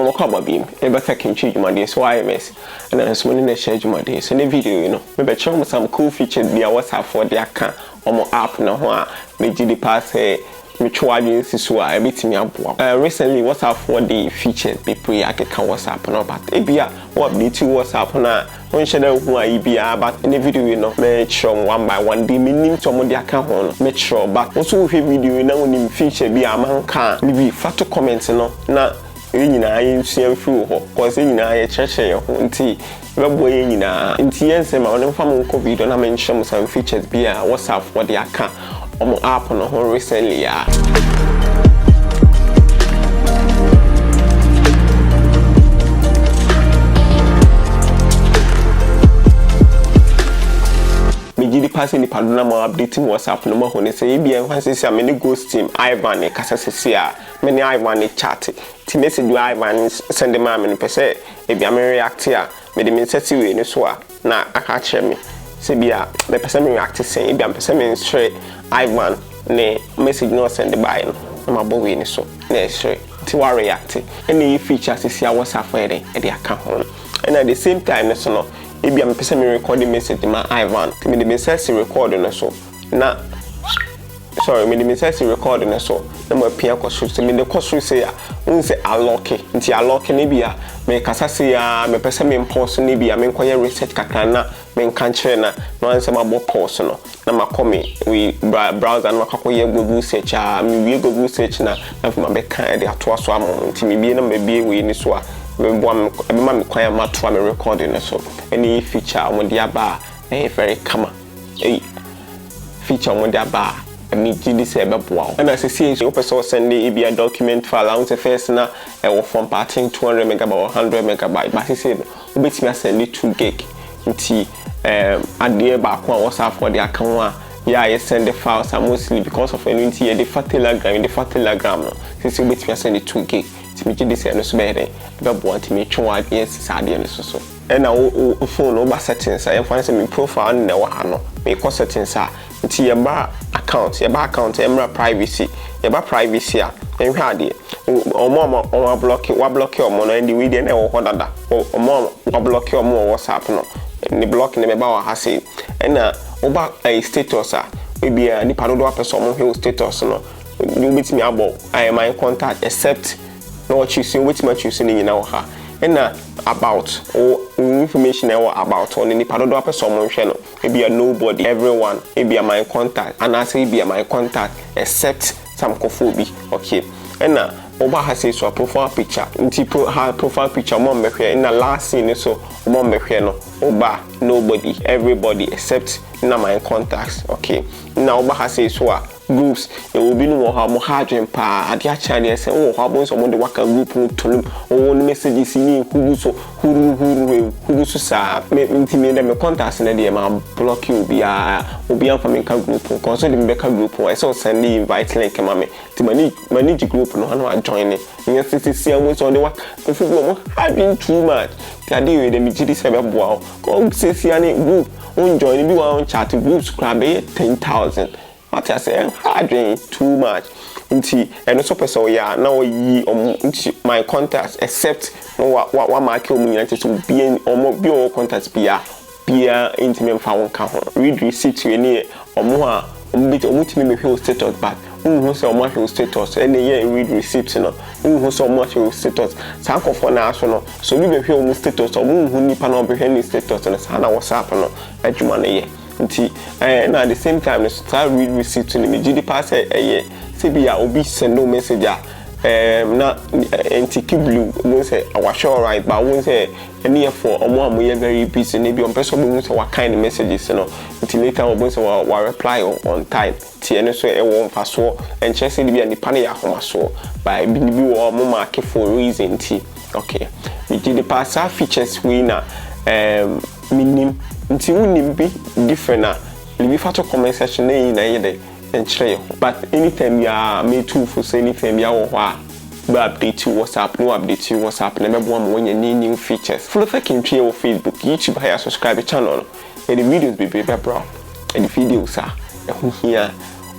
mo ko ababim e be fake ntwi dwumade so IMS na nso mo ne share dwumade so ne video you know me be show some cool features bia WhatsApp for the aka omo app na ho a me gidi pass me chwadwe nsiso a ebetimi aboa recently WhatsApp for the features be pre akeka WhatsApp no but e bia what update WhatsApp na on share who are bia but in the video you know me show one by one be minim to mo the aka ho no me show but also we video na onim feature bia amanka bi fato comment no na nyina ayi nsua free ho cause nyina ayi cheche ho nti bebo ye nyina nti yense ma won fam nko video na mention some features bia WhatsApp for the aka omo app no ho recently ya gidi passing the paduna mo updating WhatsApp no mo ho ne say bia enhanse me ne ghost team Ivan e kasa sese a me ne Ivan e chat ti message do Ivan send me me pese e bia me react a me de me seti we ne so a na aka kire me se bia me pese me react say e bia pese me share Ivan ne message no send by no na mabo we ne so na share ti wa react any feature sese a WhatsApp e de aka ho and at the same time so no ebi am pese me recording message ma Ivan me the message recording no so na sorry me the message recording no so na mo pia koso so me the koso say a unse aloke nti aloke ne bia me kasa say a me pese me pause ne bia me nkoye research kakra na me nkan kire na no anse ma bo pause no na makome we browser na makoye Google search a me wie Google search na ma be kan de ato aso am nti me bie na me bie we ni so a me kwaya matwa me recording so any feature on the aba very kama feature on the aba me gidi say be boa and as see you person send a document file out the first na from parting 200 megabyte or 100 megabyte but say obetimi send it 2 gig nti ade ba ko WhatsApp for the account yeah you send the files mostly because of anything the telegram no say obetimi send it 2 gig me gidi say no so be dey be boa ti me twa ade sisade ne so e na o phone o ba settings I find say me profile na wa ha no me ko settings a nti ye ba account emra privacy ye ba privacy a enhwe ade o block omo no ndi we dey na wo ho dada omo wa block omo WhatsApp no ni block ne be ba wa ha say e na o ba status a we bia ni pado do person mo he status no you meet me abo I am in contact except no what you see which much you see in ha and about or information about on any part of the person mo hwe no e be a nobody everyone e be my contact and I say be my contact except some kofobi okay and oba ha say so profile picture nti profile picture mo mehwe na last scene so mo mehwe no oba nobody everybody except na my contacts okay now oba ha say so groups e will be no ha mo hadwen pa ade a channel say wo ha bon so mo de waka group no tolum o won messages ni hugu so huru so sa me ntimi de me contacts na de ma block you obi am from ka group ko so de me ka group o so send the invite link ma me ti manage group no ha join ni see am so de waka ko mo hadwen too much ti ade we de me gidi se be boa ko see ani group on join bi one chat groups crab 10,000 what I say hardly too much nti eno so person ya na oyi my contacts except no what mark o munyina to be omo bi o contacts bia intimate fa won ka ho read receipt we ni omo a omutimi me hwe status but who say omo hwe status and ye read receipt no who say omo hwe status sa akofo na aso no so bi be hwe omo status omo hu nipa na obehwe ni status no sa na WhatsApp no adwuma na ye nti na at the same time no start read receipt to me gidi pass say bia obi send no message na NTQ blue won say our show right but won say any for omo amoye very busy na bi on person won say what kind of messages no until later won say wa reply on time ti ene so e won faso en chese di bia nipa na ya homaso by bi wo mo mark for reason ti okay we gidi pass features we na minim nti unim bi different na libi fato comment section na yede enchire but anytime ya me too for say anytime ya wo ho be update WhatsApp no update WhatsApp na mebo am wanya new features follow fakin on Facebook YouTube haya subscribe channel and the videos be bro and the videos are here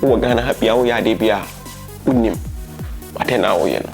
wo Ghana happy awo ya de bia unim atena wo ye no